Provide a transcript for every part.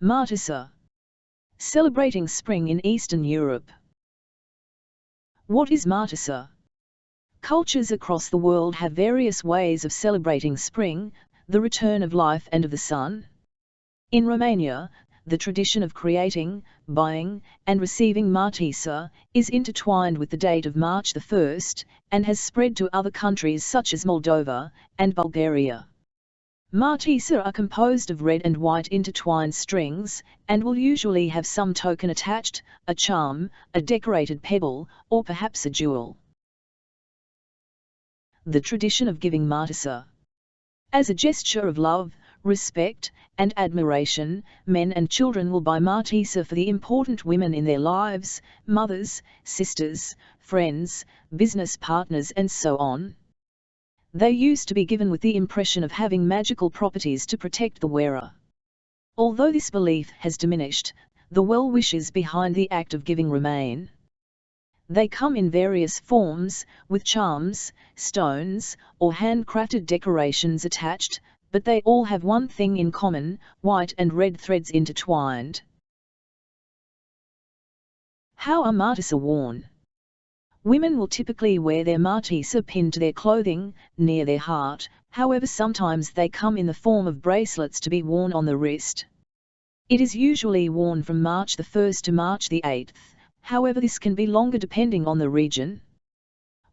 Martisor. Celebrating spring in Eastern Europe. What is Martisor? Cultures across the world have various ways of celebrating spring, the return of life and of the sun. In Romania, the tradition of creating, buying, and receiving Martisor is intertwined with the date of March the 1st, and has spread to other countries such as Moldova and Bulgaria. Martisor are composed of red and white intertwined strings, and will usually have some token attached, a charm, a decorated pebble, or perhaps a jewel. The tradition of giving Martisor. As a gesture of love, respect, and admiration, men and children will buy Martisor for the important women in their lives, mothers, sisters, friends, business partners and so on. They used to be given with the impression of having magical properties to protect the wearer. Although this belief has diminished, the well-wishes behind the act of giving remain. They come in various forms, with charms, stones, or handcrafted decorations attached, but they all have one thing in common: white and red threads intertwined. How are Martisor worn? Women will typically wear their Martisor pinned to their clothing, near their heart, however sometimes they come in the form of bracelets to be worn on the wrist. It is usually worn from March the 1st to March the 8th, however this can be longer depending on the region.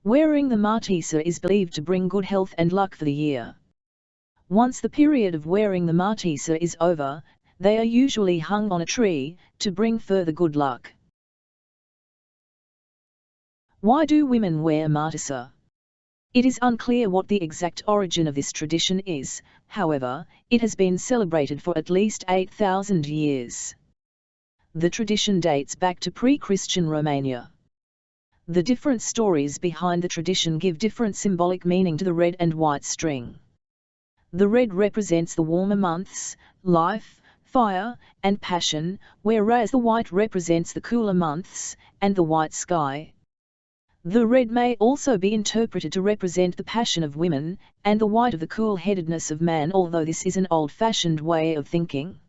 Wearing the Martisor is believed to bring good health and luck for the year. Once the period of wearing the Martisor is over, they are usually hung on a tree, to bring further good luck. Why do women wear Martisor? It is unclear what the exact origin of this tradition is, however, it has been celebrated for at least 8,000 years. The tradition dates back to pre-Christian Romania. The different stories behind the tradition give different symbolic meaning to the red and white string. The red represents the warmer months, life, fire, and passion, whereas the white represents the cooler months, and the white sky. The red may also be interpreted to represent the passion of women, and the white of the cool-headedness of man, although this is an old-fashioned way of thinking.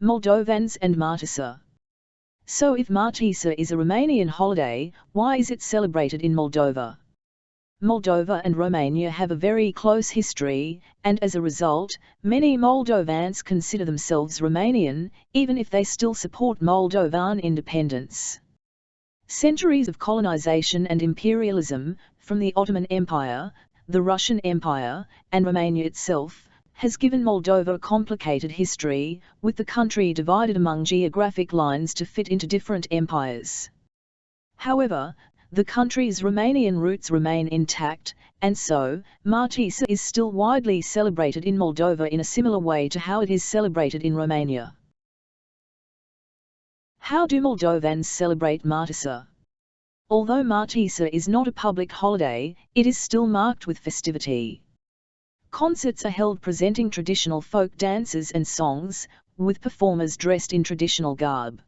Moldovans and Martisor. So if Martisor is a Romanian holiday, why is it celebrated in Moldova? Moldova and Romania have a very close history, and as a result, many Moldovans consider themselves Romanian, even if they still support Moldovan independence. Centuries of colonization and imperialism, from the Ottoman Empire, the Russian Empire, and Romania itself, has given Moldova a complicated history, with the country divided among geographic lines to fit into different empires. However, the country's Romanian roots remain intact, and so, Martisor is still widely celebrated in Moldova in a similar way to how it is celebrated in Romania. How do Moldovans celebrate Martisor? Although Martisor is not a public holiday, it is still marked with festivity. Concerts are held presenting traditional folk dances and songs, with performers dressed in traditional garb.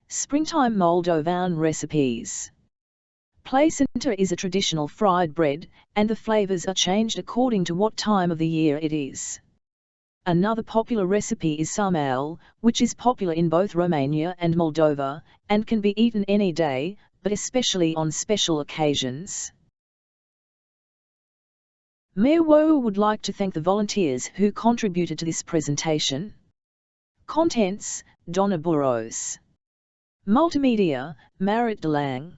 Springtime Moldovan recipes. Placenta is a traditional fried bread, and the flavors are changed according to what time of the year it is. Another popular recipe is sarmale, which is popular in both Romania and Moldova, and can be eaten any day, but especially on special occasions. Mayor Wo would like to thank the volunteers who contributed to this presentation. Contents: Donna Burros. Multimedia: Marit Delang.